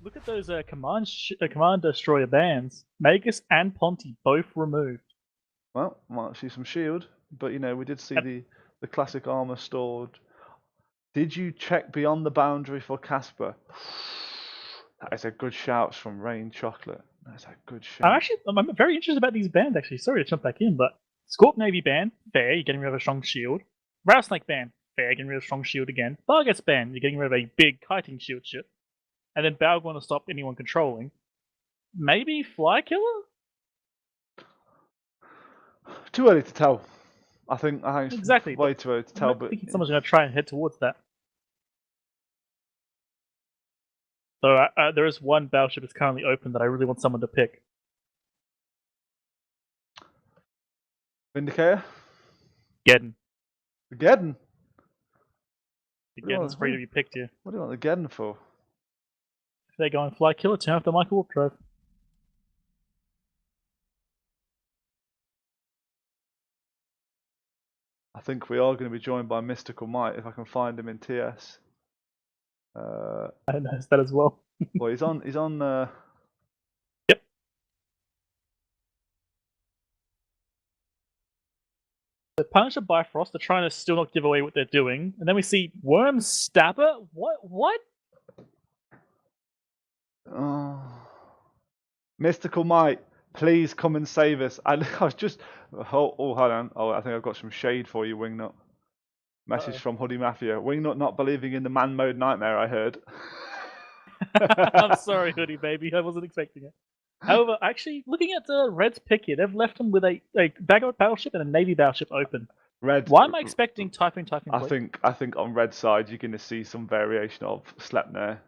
look at those command destroyer bands. Magus and Ponty both removed. Well, might see some shield, but we did see the classic armor stored. Did you check beyond the boundary for Casper? That is a good shout from Rain Chocolate. That's a good shout. I'm very interested about these bands, actually. Sorry to jump back in, but Scorp Navy band, fair, you're getting rid of a strong shield. Rattlesnake band, fair, you're getting rid of a strong shield again. Bargas band, you're getting rid of a big kiting shield ship. And then Balgorn to stop anyone controlling. Maybe Fly Killer? Too early to tell. I think Exactly. Way too early to tell. But I think someone's going to try and head towards that. So there is one battleship that's currently open that I really want someone to pick. Vindicator? Geddon. The Geddon? The Geddon's free to be picked here. What do you want the Geddon for? If they go and Fly Killer, turn off the Michael Warp Drive. I think we are going to be joined by Mystical Might if I can find him in TS. I noticed that as well. Well, he's on. Yep. The Punisher Bifrost, they're trying to still not give away what they're doing. And then we see Worm Stabber? What? Oh. Mystical Might, please come and save us. I was just... hold on. Oh, I think I've got some shade for you, Wingnut. Message from Hoodie Mafia. Wingnut not believing in the man mode nightmare, I heard. I'm sorry, Hoodie baby. I wasn't expecting it. However, actually, looking at the Red's pick here, they've left them with a battleship and a Navy battleship open. Red. Why am I expecting Typhoon? I think on Red side you're going to see some variation of Sleipnir.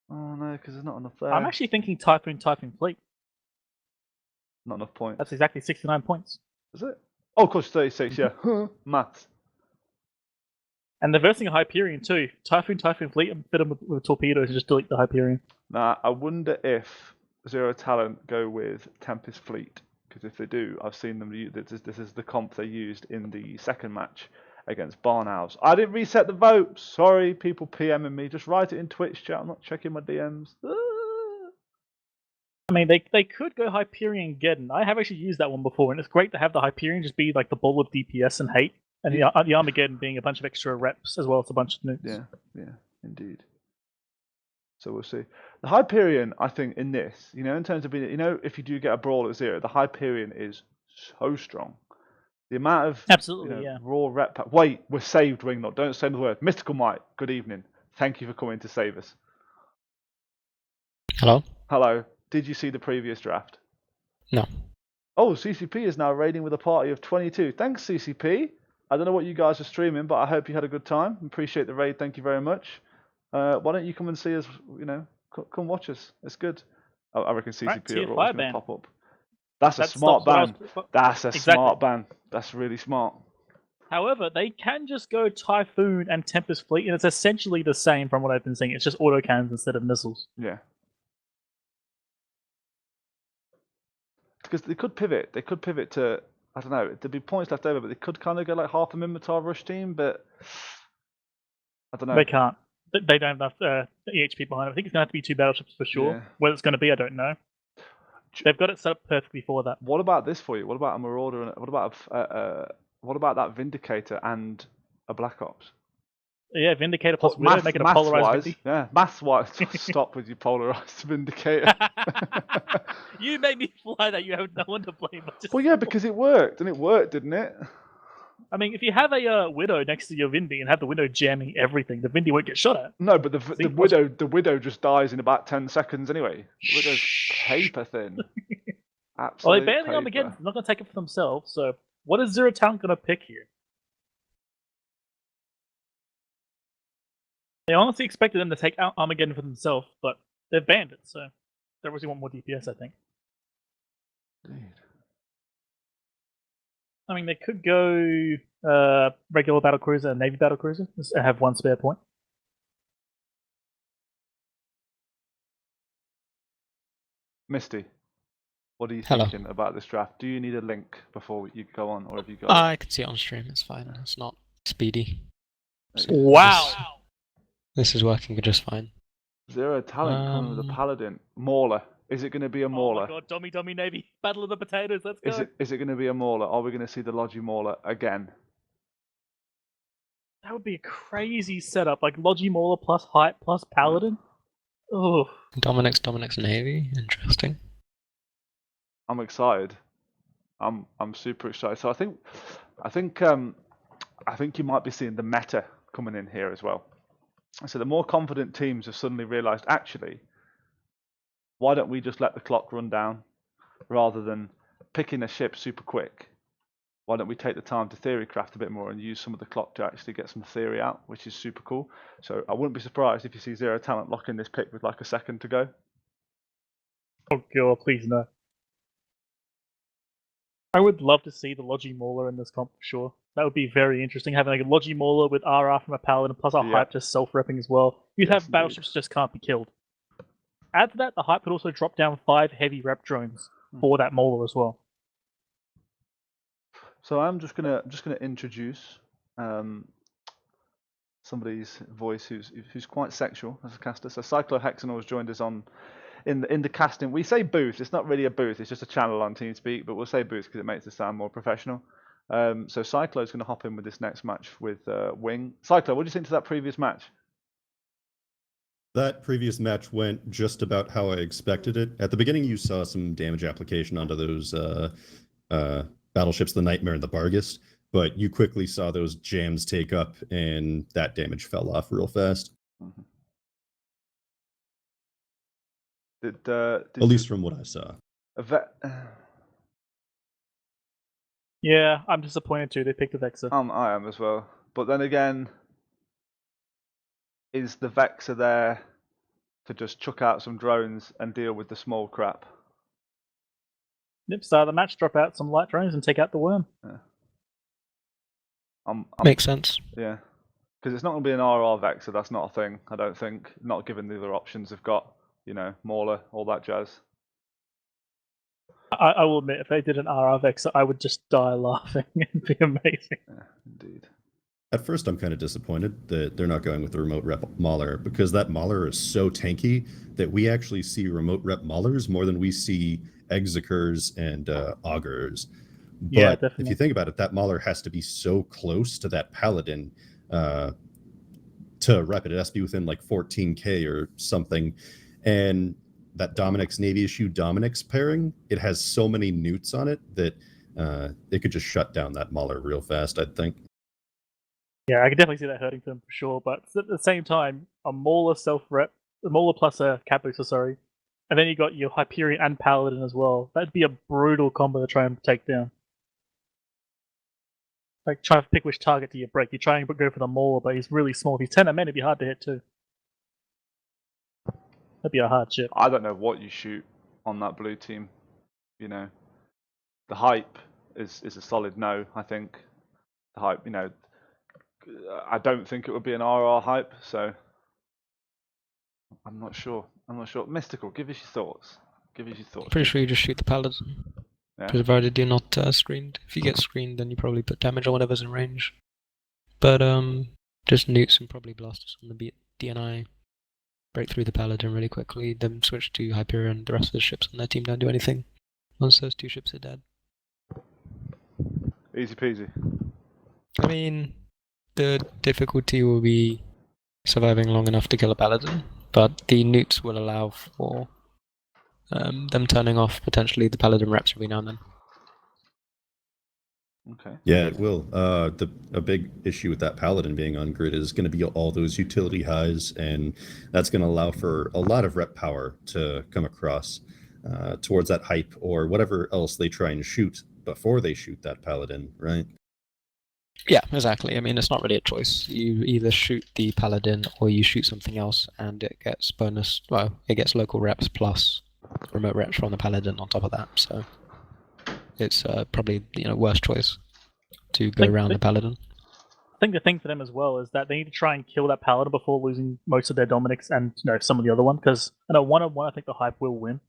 Oh no, because there's not enough there. I'm actually thinking Typhoon fleet. Not enough points. That's exactly 69 points. Is it? Oh, of course, 36. Yeah, maths. And they're versing a Hyperion too. Typhoon fleet, and fit them with torpedoes and just delete the Hyperion. Now, I wonder if Zero Talent go with Tempest Fleet, because if they do, I've seen them use this is the comp they used in the second match against Barn Owls. I didn't reset the vote. Sorry, people PMing me. Just write it in Twitch chat. I'm not checking my DMs. I mean, they could go Hyperion Geddon. I have actually used that one before, and it's great to have the Hyperion just be like the ball of DPS and hate, and the Armageddon being a bunch of extra reps as well as a bunch of nukes. Yeah, indeed. So we'll see. The Hyperion, I think, in this, in terms of being, if you do get a brawl at 0, the Hyperion is so strong. The amount of absolutely, raw rep pack. Wait, we're saved, Wingnut. Don't say the word. Mystical Might, good evening. Thank you for coming to save us. Hello. Hello. Did you see the previous draft? No. Oh, CCP is now raiding with a party of 22. Thanks, CCP. I don't know what you guys are streaming, but I hope you had a good time. Appreciate the raid. Thank you very much. Why don't you come and see us? Come watch us. It's good. I reckon CCP are always going to pop up. That's a smart ban. That's a smart ban. That's really smart. However, they can just go Typhoon and Tempest Fleet, and it's essentially the same from what I've been seeing. It's just autocannons instead of missiles. Yeah. Because they could pivot. They could pivot to, I don't know, there'd be points left over, but they could kind of go like half a Minmatar rush team, but I don't know. They can't. They don't have enough EHP behind them. I think it's going to have to be 2 battleships for sure. Yeah. Whether it's going to be, I don't know. They've got it set up perfectly for that. What about this for you? What about a Marauder? And what about that Vindicator and a Black Ops? Yeah, Vindicator plus Widow, make it a polarized Vindy. Yeah, maths-wise. Stop with your polarized Vindicator. You made me fly that. You have no one to blame. Well, yeah, because it worked, and it worked, didn't it? I mean, if you have a Widow next to your Vindy and have the Widow jamming everything, the Vindy won't get shot at. No, but the Widow just dies in about 10 seconds anyway. The Widow's paper thin. Absolutely. Well, they banned the Armageddon. They're not going to take it for themselves. So, what is Zero Talent going to pick here? They honestly expected them to take out Armageddon for themselves, but they've banned it, so they obviously want more DPS, I think. Indeed. I mean, they could go regular battlecruiser and Navy battlecruiser and have 1 spare point. Misty, what are you thinking about this draft? Do you need a link before you go on, or have you got? I can see it on stream. It's fine. It's not speedy. Wow. This is working just fine. Zero talent coming with a paladin. Mauler. Is it going to be a Mauler? Oh my god, Dummy Navy. Battle of the Potatoes, let's go. Is it going to be a Mauler? Are we going to see the Logi Mauler again? That would be a crazy setup, like Logi Mauler plus Hype plus Paladin. Oh, Dominic's Navy. Interesting. I'm excited. I'm super excited. So I think you might be seeing the meta coming in here as well. So the more confident teams have suddenly realised, actually, why don't we just let the clock run down rather than picking a ship super quick? Why don't we take the time to theory craft a bit more and use some of the clock to actually get some theory out, which is super cool. So I wouldn't be surprised if you see Zero Talent locking this pick with like a second to go. oh god, please no. I would love to see the Logi Mauler in this comp for sure. That would be very interesting, having like a Logi Mauler with RR from a Paladin plus a Hype just self-repping as well. You'd Yes, have battleships just can't be killed. Add to that, the Hype could also drop down 5 heavy rep drones for that Mauler as well. So I'm just gonna introduce somebody's voice who's quite sexual as a caster. So Cyclohexanol has joined us on in the casting. We say booth. It's not really a booth. It's just a channel on TeamSpeak, but we'll say booth because it makes it sound more professional. So Cyclo is going to hop in with this next match with Wing. Cyclo, what do you think to that previous match? That previous match went just about how I expected it. At the beginning, you saw some damage application onto those battleships, the Nightmare and the Bargist, but you quickly saw those jams take up, and that damage fell off real fast. Mm-hmm. At least from what I saw. Yeah, I'm disappointed too. They picked a Vexor. I am as well. But then again, is the Vexor there to just chuck out some drones and deal with the small crap? Yep, start of the match, drop out some light drones and take out the worm. Yeah. Makes sense. Yeah. Because it's not going to be an RR Vexor, that's not a thing, I don't think. Not given the other options they've got, Mauler, all that jazz. I will admit, if they did an RR Vexor, I would just die laughing. It'd be amazing. Yeah, indeed. At first, I'm kind of disappointed that they're not going with the remote rep Mauler, because that Mauler is so tanky that we actually see remote rep Maulers more than we see Executors and Augurs. But yeah, definitely. if you think about it, that Mauler has to be so close to that Paladin to rep it. It has to be within like 14k or something. And that Dominic's Navy issue Dominic's pairing, it has so many newts on it that it could just shut down that Mauler real fast, I'd think. Yeah, I could definitely see that hurting them for sure. But at the same time, a Mauler self-rep, a Mauler plus a Cat Booster, sorry, and then you got your Hyperion and Paladin as well. That'd be a brutal combo to try and take down. Like, try to pick which target do you break. You try and go for the Mauler, but he's really small. If he's 10 men, it'd be hard to hit too. That'd be a hard ship. I don't know what you shoot on that blue team. The hype is a solid no, I think. The hype, I don't think it would be an RR hype, so I'm not sure. Mystical, give us your thoughts. Pretty sure you just shoot the Paladin. Yeah. Provided you're not screened. If you get screened, then you probably put damage on whatever's in range. But just nukes and probably blasters on the DNI. Break through the Paladin really quickly, then switch to Hyperion. The rest of the ships on their team don't do anything once those 2 ships are dead. Easy peasy. I mean, the difficulty will be surviving long enough to kill a Paladin, but the nukes will allow for them turning off potentially the Paladin reps every now and then. Okay. Yeah, it will. A big issue with that Paladin being on grid is going to be all those utility highs, and that's going to allow for a lot of rep power to come across towards that hype or whatever else they try and shoot before they shoot that Paladin, right? Yeah, exactly. I mean, it's not really a choice. You either shoot the Paladin or you shoot something else, and it gets bonus. Well, it gets local reps plus remote reps from the Paladin on top of that. So it's probably worst choice to go around the Paladin. I think the thing for them as well is that they need to try and kill that Paladin before losing most of their Dominics and some of the other one, because one-on-one I think the hype will win.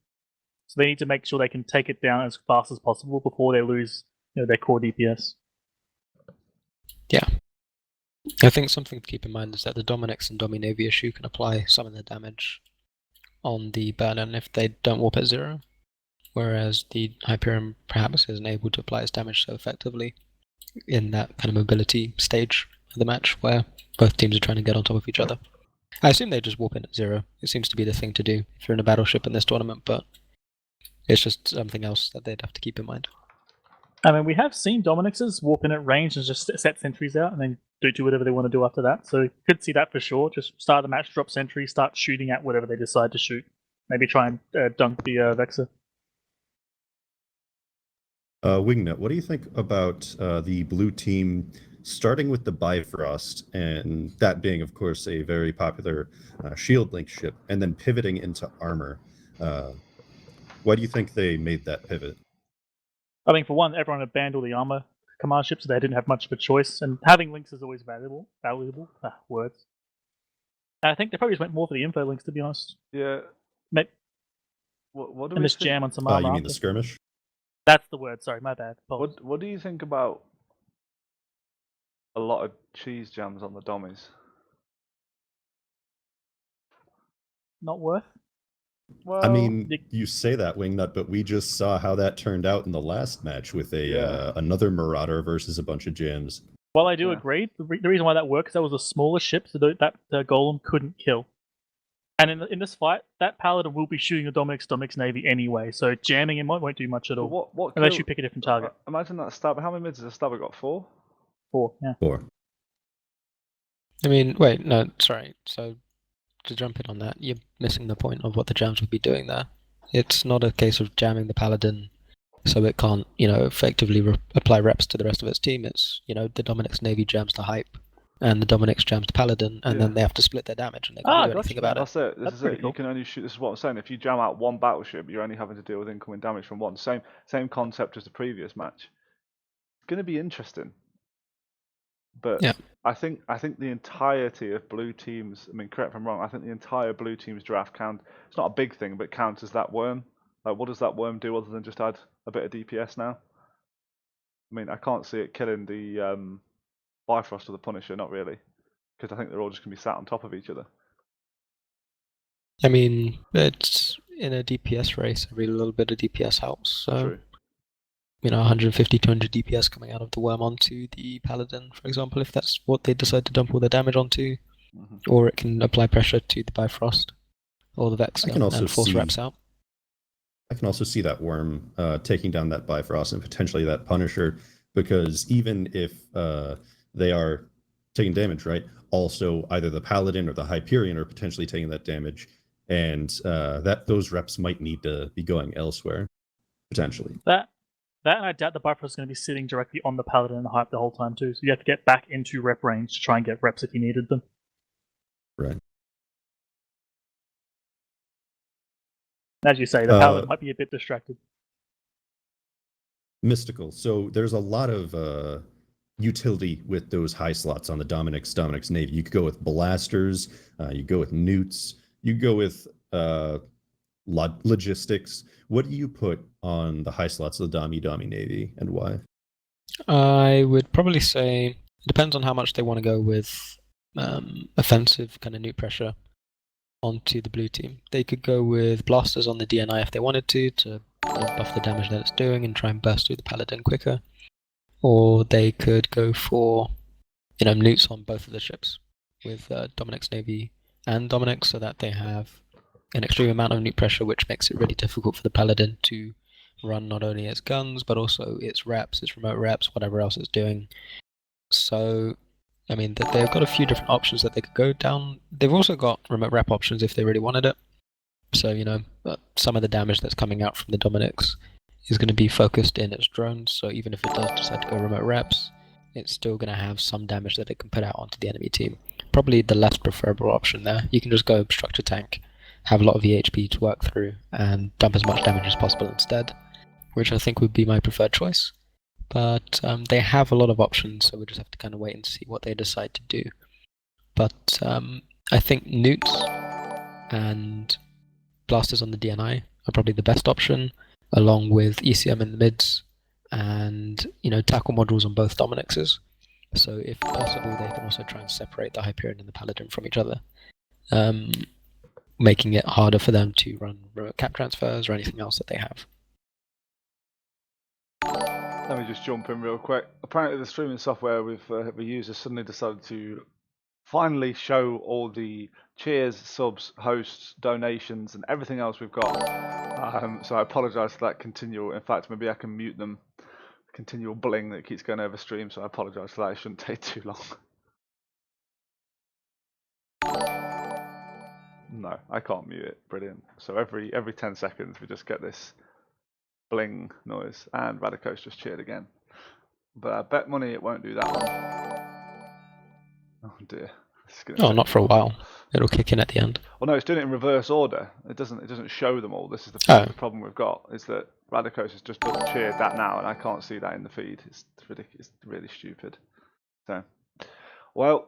So they need to make sure they can take it down as fast as possible before they lose their core DPS. Yeah. I think something to keep in mind is that the Dominix and Dominavy issue can apply some of the damage on the Burden if they don't warp at 0, whereas the Hyperion perhaps isn't able to apply its damage so effectively in that kind of mobility stage of the match where both teams are trying to get on top of each other. I assume they just warp in at 0. It seems to be the thing to do if you're in a battleship in this tournament, but it's just something else that they'd have to keep in mind. I mean, we have seen Dominixes warp in at range and just set sentries out and then do whatever they want to do after that. So you could see that for sure. Just start the match, drop sentry, start shooting at whatever they decide to shoot. Maybe try and dunk the Vexer. Wingnut, what do you think about the blue team starting with the Bifrost, and that being, of course, a very popular shield link ship, and then pivoting into armor? Why do you think they made that pivot? I mean, for one, everyone had banned all the armor command ships, so they didn't have much of a choice. And having links is always valuable. Words. And I think they probably just went more for the info links, to be honest. Yeah. Maybe, What do and we just think? jam on some armor. You mean the after. skirmish? That's the word. Sorry, my bad. What do you think about a lot of cheese jams on the dummies? Not worth. Well, I mean, you say that, Wingnut, but we just saw how that turned out in the last match with another Marauder versus a bunch of jams. While I do agree, the reason why that works, that was a smaller ship, so that the Golem couldn't kill. And in this fight, that Paladin will be shooting a Dominix Navy anyway, so jamming him won't do much at but all. what Unless kill- you pick a different target. Imagine that stab. How many mids has a stabber got? 4? 4, yeah. 4. I mean, wait, no, sorry. So, to jump in on that, you're missing the point of what the jams would be doing there. It's not a case of jamming the Paladin so it can't, effectively apply reps to the rest of its team. It's, the Dominix Navy jams the Hype, and the Dominix jams the Paladin, and then they have to split their damage, and they can't do anything about it. That's it. This That's is pretty it. cool. You can only shoot. This is what I'm saying. If you jam out one battleship, you're only having to deal with incoming damage from one. Same concept as the previous match. It's going to be interesting. But Yeah. I think the entirety of blue teams. I mean, correct if I'm wrong. I think the entire blue team's draft count. It's not a big thing, but counts as that worm. Like, what does that worm do other than just add a bit of DPS now? I mean, I can't see it killing the Bifrost or the Punisher. Not really, because I think they're all just going to be sat on top of each other. I mean, it's in a DPS race, every little bit of DPS helps. So, True. 150, 200 DPS coming out of the worm onto the Paladin, for example, if that's what they decide to dump all their damage onto, or it can apply pressure to the Bifrost or the Vexer and force reps out. I can also see that worm taking down that Bifrost and potentially that Punisher, because even if they are taking damage, right? Also, either the Paladin or the Hyperion are potentially taking that damage, and that those reps might need to be going elsewhere, potentially. That and I doubt the Bifrost is going to be sitting directly on the Paladin and the Hype the whole time too, so you have to get back into rep range to try and get reps if you needed them. Right. As you say, the Paladin might be a bit distracted. Mystical. So there's a lot of utility with those high slots on the Dominix Navy. You could go with blasters, you go with newts, you go with logistics. What do you put on the high slots of the Domi Navy, and why? I would probably say it depends on how much they want to go with offensive kind of newt pressure onto the blue team. They could go with blasters on the DNI if they wanted to buff the damage that it's doing and try and burst through the Paladin quicker. Or they could go for, newts on both of the ships with Dominix Navy and Dominix, so that they have an extreme amount of newt pressure, which makes it really difficult for the Paladin to run not only its guns, but also its reps, its remote reps, whatever else it's doing. So, I mean, they've got a few different options that they could go down. They've also got remote rep options if they really wanted it. So, some of the damage that's coming out from the Dominix is going to be focused in its drones, so even if it does decide to go remote reps, it's still going to have some damage that it can put out onto the enemy team. Probably the less preferable option there. You can just go structure tank, have a lot of EHP to work through, and dump as much damage as possible instead, which I think would be my preferred choice. But they have a lot of options, so we just have to kind of wait and see what they decide to do. But I think newts and blasters on the DNI are probably the best option, along with ECM in the mids and tackle modules on both Dominixes. So if possible, they can also try and separate the Hyperion and the Paladin from each other, making it harder for them to run remote cap transfers or anything else that they have. Let me just jump in real quick. Apparently, the streaming software we use has suddenly decided to finally show all the cheers, subs, hosts, donations, and everything else we've got. So I apologise for that continual. In fact, maybe I can mute them. Continual bling that keeps going over stream. So I apologise for that. It shouldn't take too long. No, I can't mute it. Brilliant. So every 10 seconds we just get this bling noise, and Radicos just cheered again. But I bet money it won't do that one. Oh dear. Oh, not for a while. It'll kick in at the end. Well, no, it's doing it in reverse order. It doesn't show them all. This is the problem we've got, is that Radicos has just cheered that now, and I can't see that in the feed. It's ridiculous. It's really stupid. So, well,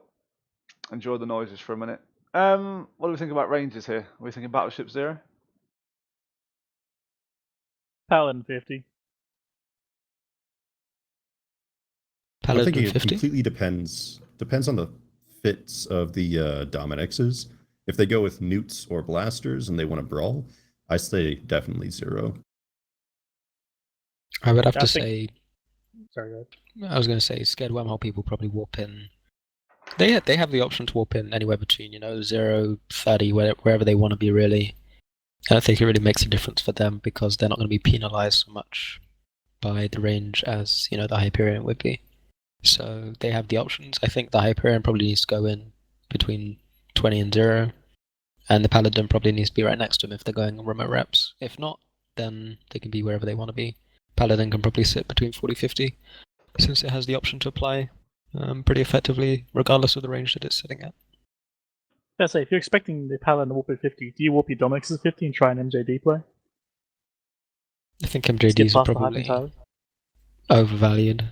enjoy the noises for a minute. What do we think about ranges here? Are we thinking Battleship 0? Paladin 50. Paladin I think it 50? completely depends on the fits of the Dominixes. If they go with newts or blasters and they want to brawl, I say definitely 0. I would have to say. Sorry, go ahead. I was going to say, scared wormhole people probably warp in. They have the option to warp in anywhere between 0, 30, wherever they want to be. Really, I don't think it really makes a difference for them because they're not going to be penalized so much by the range as the Hyperion would be. So they have the options. I think the Hyperion probably needs to go in between 20 and 0, and the Paladin probably needs to be right next to him if they're going remote reps. If not, then they can be wherever they want to be. Paladin can probably sit between 40-50, since it has the option to apply pretty effectively, regardless of the range that it's sitting at. I say, if you're expecting the Paladin to warp at 50, do you warp your Dominix at 50 and try an MJD play? I think Skip MJDs are past the hype probably entirely? overvalued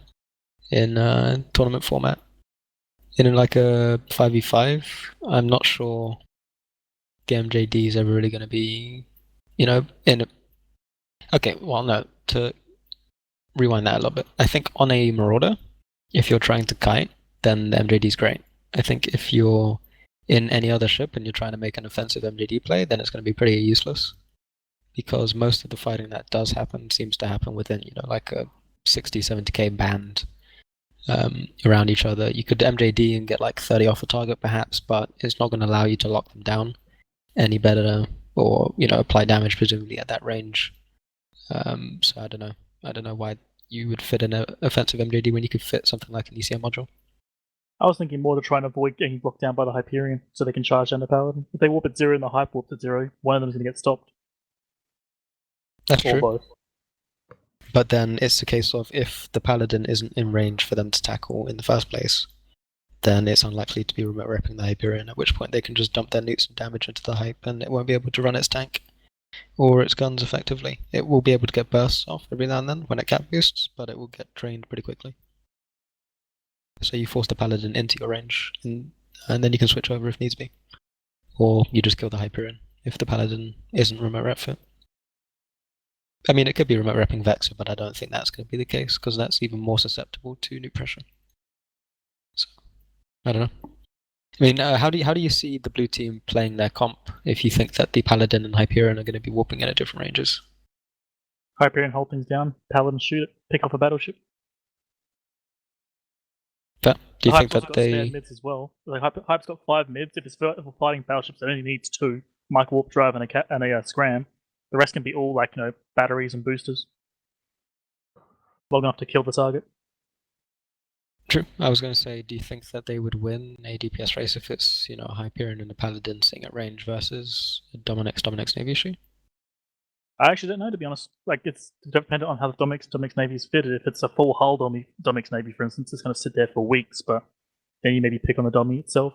in tournament format. In like a 5v5, I'm not sure the MJD is ever really going to be, in a... Okay, well, no, to rewind that a little bit. I think on a Marauder, if you're trying to kite, then the MJD is great. I think if you're in any other ship and you're trying to make an offensive MJD play, then it's going to be pretty useless. Because most of the fighting that does happen seems to happen within, like a 60, 70k band around each other. You could MJD and get like 30 off a target perhaps, but it's not going to allow you to lock them down any better or, apply damage presumably at that range. So I don't know. I don't know why you would fit an offensive MJD when you could fit something like an ECM module. I was thinking more to try and avoid getting blocked down by the Hyperion so they can charge down the Paladin. If they warp at 0 and the Hype warps at 0, one of them is going to get stopped. That's or true. Both. But then it's a case of if the Paladin isn't in range for them to tackle in the first place, then it's unlikely to be remote repping the Hyperion, at which point they can just dump their nukes and damage into the Hype and it won't be able to run its tank or its guns effectively. It will be able to get bursts off every now and then when it cap boosts, but it will get drained pretty quickly. So you force the Paladin into your range, and then you can switch over if needs be. Or you just kill the Hyperion if the Paladin isn't remote rep fit. I mean, it could be remote repping Vexor, but I don't think that's going to be the case, because that's even more susceptible to nuke pressure. So, I don't know. I mean, how do you see the blue team playing their comp if you think that the Paladin and Hyperion are going to be warping at different ranges? Hyperion hold things down, Paladin shoot it, pick off a battleship. But do you think Hype's that got spare mids as well. Like Hype's got 5 mids. If it's for fighting battleships, it only needs 2. Mike Warp Drive and a Scram. The rest can be all like batteries and boosters. Long enough to kill the target. True. I was going to say, do you think that they would win a DPS race if it's a Hyperion and a Paladin sitting at range versus a Dominix Navy issue? I actually don't know, to be honest. Like, it's dependent on how the Dominix Navy is fitted. If it's a full hull Dominix Navy, for instance, it's going to sit there for weeks, but then you maybe pick on the Domi itself.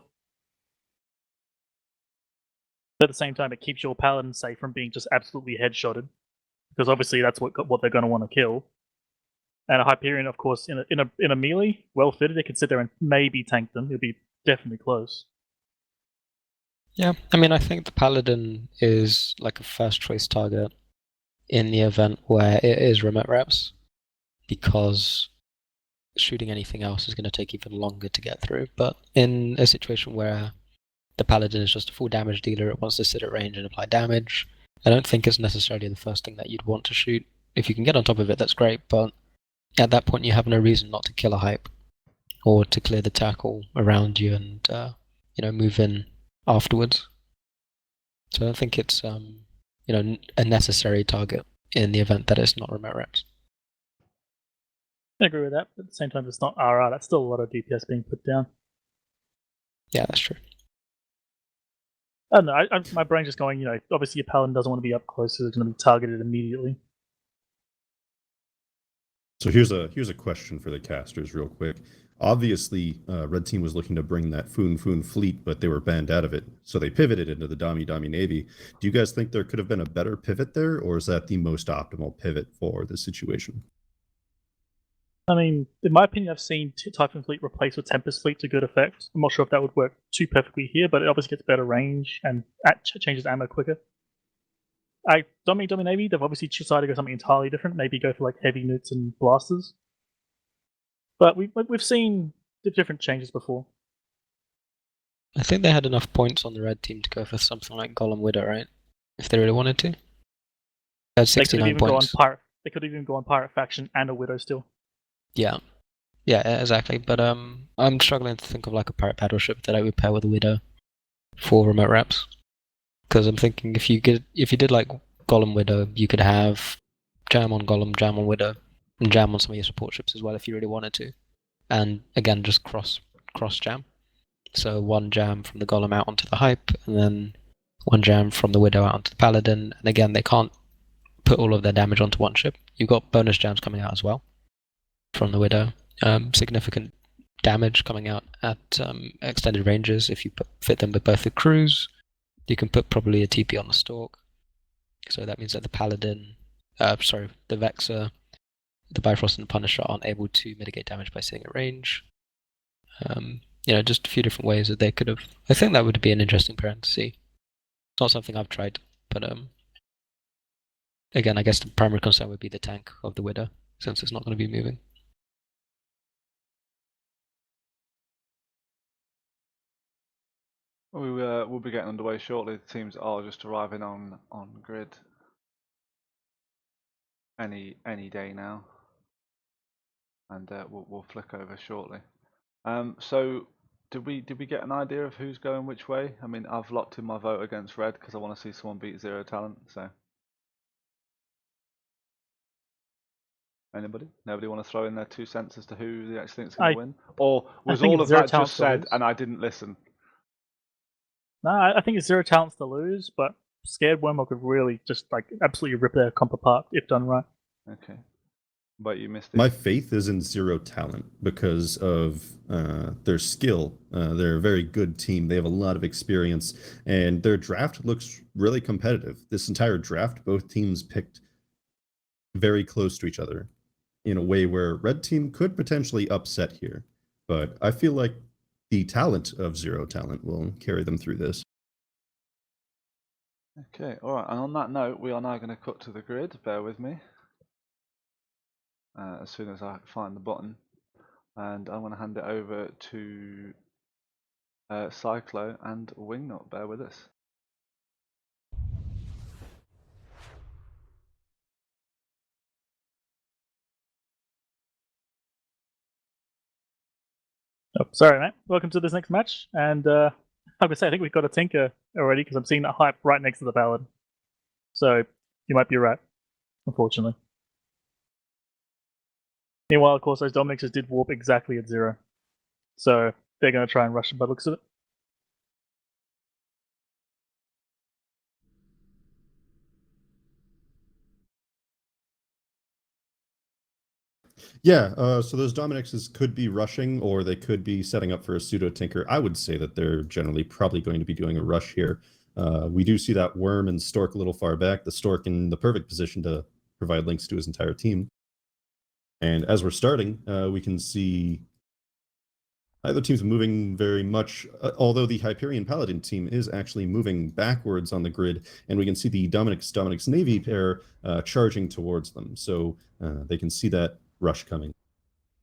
But at the same time, it keeps your Paladin safe from being just absolutely headshotted, because obviously that's what they're going to want to kill. And a Hyperion, of course, in a melee, well fitted, it could sit there and maybe tank them. It'll be definitely close. Yeah, I mean, I think the Paladin is like a first choice target in the event where it is remote reps, because shooting anything else is going to take even longer to get through. But in a situation where the Paladin is just a full damage dealer, it wants to sit at range and apply damage, I don't think it's necessarily the first thing that you'd want to shoot. If you can get on top of it, that's great, but at that point you have no reason not to kill a hype or to clear the tackle around you and move in afterwards. So I think it's a necessary target in the event that it's not remote reps. I agree with that, but at the same time, it's not RR. That's still a lot of DPS being put down. Yeah, that's true. I don't know. My brain's just going, obviously your Paladin doesn't want to be up close, so it's going to be targeted immediately. So here's a question for the casters, real quick. Obviously, Red Team was looking to bring that Foon fleet, but they were banned out of it, so they pivoted into the Dami Navy. Do you guys think there could have been a better pivot there, or is that the most optimal pivot for the situation? I mean, in my opinion, I've seen Typhon Fleet replaced with Tempest Fleet to good effect. I'm not sure if that would work too perfectly here, but it obviously gets better range and changes ammo quicker. Dami Navy, they've obviously decided to go something entirely different, maybe go for like heavy newts and blasters. But we've seen different changes before. I think they had enough points on the red team to go for something like Golem Widow, right? If they really wanted to. They had 69 points. They could even go on Pirate Faction and a Widow still. Yeah, exactly. But I'm struggling to think of like a pirate battleship that I would pair with a Widow for remote reps. Because I'm thinking if you did like Golem Widow, you could have jam on Golem, jam on Widow, and jam on some of your support ships as well if you really wanted to. And again, just cross jam. So one jam from the Golem out onto the hype, and then one jam from the Widow out onto the Paladin. And again, they can't put all of their damage onto one ship. You've got bonus jams coming out as well from the Widow. Significant damage coming out at extended ranges if you fit them with both the crews. You can put probably a TP on the Stalk. So that means that the Paladin, the Vexer, the Bifrost, and the Punisher aren't able to mitigate damage by sitting at range. Just a few different ways that they could have. I think that would be an interesting pairing to see. It's not something I've tried, but again, I guess the primary concern would be the tank of the Widow, since it's not going to be moving. We'll be getting underway shortly. The teams are just arriving on grid any day now, and we'll flick over shortly. So did we get an idea of who's going which way? I mean, I've locked in my vote against red because I want to see someone beat Zero Talent. So anybody? Nobody want to throw in their 2 cents as to who they actually think is going to win? Or was all of that just said and I didn't listen? No, I think it's Zero Talents to lose, but Scared Wormhole could really just like absolutely rip their comp apart if done right. Okay. But you missed it. My faith is in Zero Talent because of their skill. They're a very good team. They have a lot of experience, and their draft looks really competitive. This entire draft, both teams picked very close to each other in a way where Red Team could potentially upset here. But I feel like the talent of Zero Talent will carry them through this. Okay, all right. And on that note, we are now going to cut to the grid. Bear with me. As soon as I find the button, and I'm going to hand it over to Cyclo and Wingnut. Bear with us. Oh, sorry, mate. Welcome to this next match. And I'm going to say, I think we've got a Tinker already because I'm seeing that hype right next to the Paladin. So you might be right, unfortunately. Meanwhile, of course, those Dominixes did warp exactly at 0. So they're going to try and rush it by the looks of it. Yeah, so those Dominixes could be rushing, or they could be setting up for a pseudo tinker. I would say that they're generally probably going to be doing a rush here. We do see that Worm and Stork a little far back. The Stork in the perfect position to provide links to his entire team. And as we're starting, we can see either team's moving very much, although the Hyperion Paladin team is actually moving backwards on the grid, and we can see the Dominix Navy pair charging towards them. So they can see that rush coming.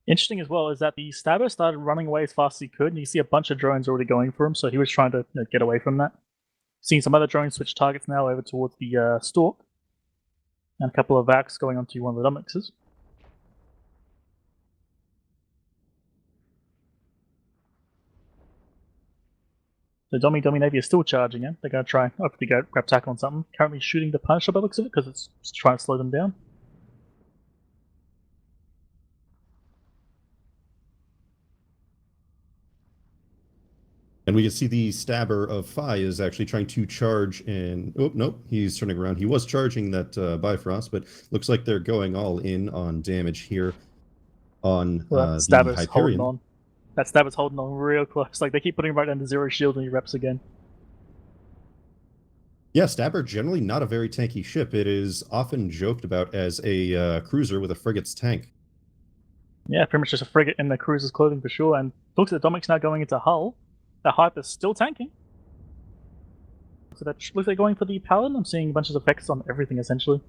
Interesting as well is that the Stabber started running away as fast as he could, and you see a bunch of drones already going for him, so he was trying to get away from that. Seeing some other drones switch targets now over towards the Stork, and a couple of Vax going onto one of the Dominixes. The Dummy Navy is still charging in. They're going to try and hopefully grab tackle on something. Currently shooting the Punisher by the looks of it because it's trying to slow them down. And we can see the Stabber of Phi is actually trying to charge and... Oh, nope, he's turning around. He was charging that Bifrost, but looks like they're going all in on damage here on Well, the Stabber's holding Hyperion. on. That Stabber's holding on real close. Like, they keep putting him right down to 0 shield and he reps again. Yeah, Stabber generally not a very tanky ship. It is often joked about as a cruiser with a frigate's tank. Yeah, pretty much just a frigate in the cruiser's clothing for sure. And looks like the Dominic's now going into hull. The Hype is still tanking. So that looks like going for the Paladin. I'm seeing a bunch of effects on everything essentially.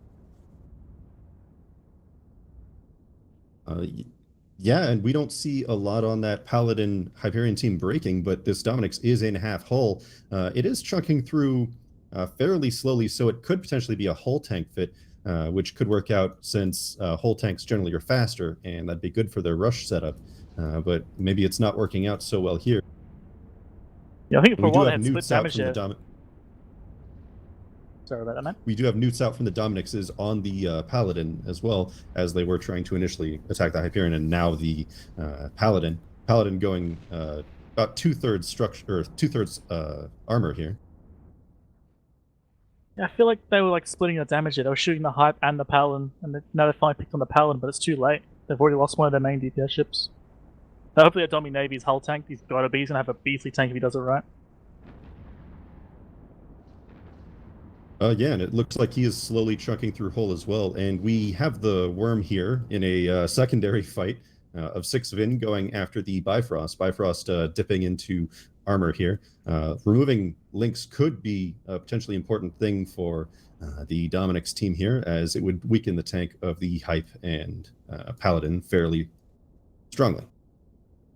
Yeah, and we don't see a lot on that Paladin Hyperion team breaking, but this Dominix is in half hull. It is chunking through fairly slowly, so it could potentially be a hull tank fit, which could work out since hull tanks generally are faster, and that'd be good for their rush setup. But maybe it's not working out so well here. Yeah, I think for We a while do they have had split newts out damage from there. the Sorry about that, man. We do have newts out from the Dominixes on the Paladin as well, as they were trying to initially attack the Hyperion, and now the Paladin. Paladin going about 2/3 structure, or 2/3 armor here. Yeah, I feel like they were like splitting the damage here. They were shooting the Hype and the Paladin, and now they finally picked on the Paladin, but it's too late. They've already lost one of their main DPS ships. So hopefully that Domi Navy's hull tank, he's gotta be. He's gonna have a beastly tank if he does it right. Yeah, and it looks like he is slowly chunking through hull as well. And we have the Worm here in a secondary fight of 6 Vin going after the Bifrost. Bifrost dipping into armor here. Removing links could be a potentially important thing for the Dominic's team here, as it would weaken the tank of the Hype and Paladin fairly strongly.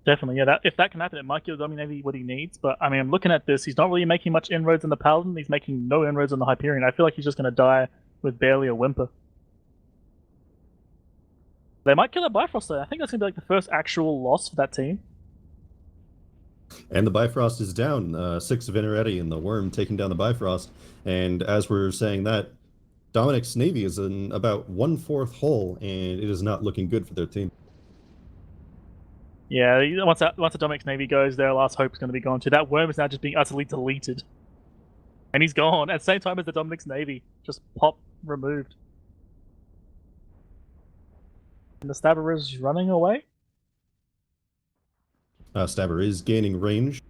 Definitely, yeah. If that can happen, it might give Domi Navy what he needs. But I mean, I'm looking at this. He's not really making much inroads on the Paladin. He's making no inroads on the Hyperion. I feel like he's just going to die with barely a whimper. They might kill that Bifrost though. I think that's going to be like the first actual loss for that team. And the Bifrost is down. 6 Veneretti and the Worm taking down the Bifrost. And as we're saying that, Dominic's Navy is in about 1/4 hull, and it is not looking good for their team. Yeah, once the Dominic's Navy goes, their last hope is going to be gone too. That Worm is now just being utterly deleted. And he's gone at the same time as the Dominic's Navy. Just pop removed. And the Stabber is running away? Stabber is gaining range.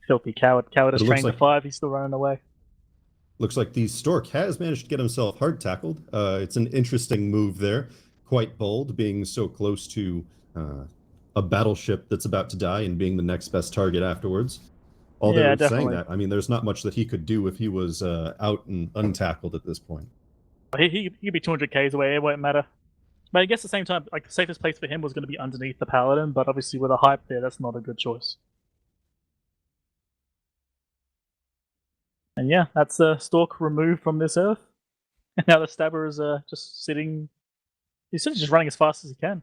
Filthy coward. Coward is It looks trained to like- 5, he's still running away. Looks like the Stork has managed to get himself hard tackled. It's an interesting move there. Quite bold, being so close to a battleship that's about to die and being the next best target afterwards. Although Yeah, saying definitely. that, I mean, there's not much that he could do if he was out and untackled at this point. He could be 200 Ks away, it won't matter. But I guess at the same time, like the safest place for him was going to be underneath the Paladin, but obviously with a Hype there, that's not a good choice. And yeah, that's Stork removed from this earth. And now the Stabber is just sitting. He's sort of just running as fast as he can.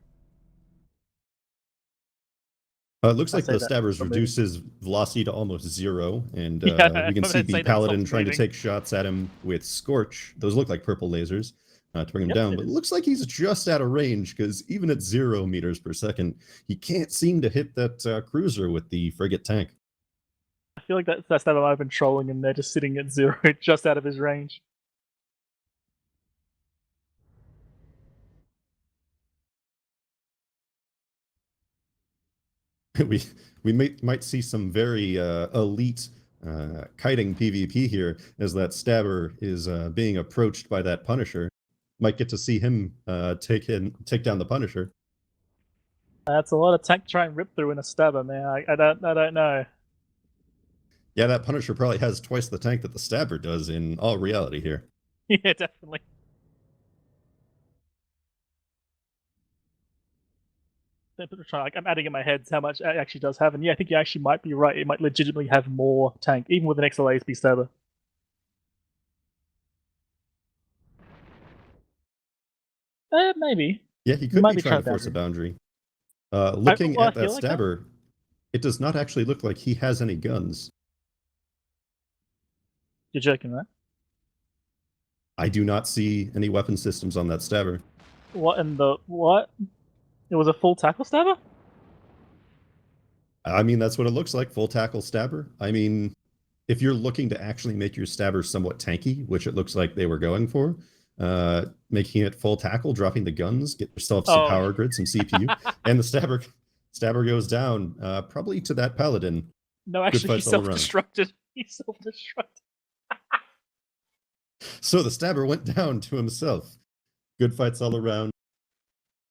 It looks I like say the that Stabber's from reduced his velocity to almost 0, and Yeah, we can I see would say the that Paladin stops trying to breathing. take shots at him with Scorch. Those look like purple lasers to bring him Yep, down, it but it is. looks like he's just out of range, because even at 0 meters per second, he can't seem to hit that cruiser with the frigate tank. I feel like that Stabber might have been trolling him there, just sitting at 0, just out of his range. we might see some very elite kiting PvP here, as that Stabber is being approached by that Punisher. Might get to see him take down the Punisher. That's a lot of tank to try and rip through in a Stabber, man. I don't know. Yeah, that Punisher probably has twice the tank that the Stabber does in all reality here. Yeah, definitely. I'm adding in my head how much it actually does have, and yeah, I think you actually might be right. It might legitimately have more tank, even with an XL ASP stabber. Maybe. Yeah, he You could might be be trying trying to force a boundary. boundary. Looking I at that feel like that. stabber, it does not actually look like he has any guns. You're joking, right? I do not see any weapon systems on that stabber. What in the what? It was a full tackle stabber? I mean, that's what it looks like, full tackle stabber. I mean, if you're looking to actually make your stabber somewhat tanky, which it looks like they were going for, making it full tackle, dropping the guns, get yourself some power grid, some CPU, and the stabber goes down, probably to that paladin. No, Good actually, he fights all around. self-destructed. He self-destructed. So the stabber went down to himself. Good fights all around.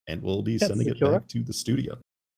And we'll be That's sending the it killer. back to the studio.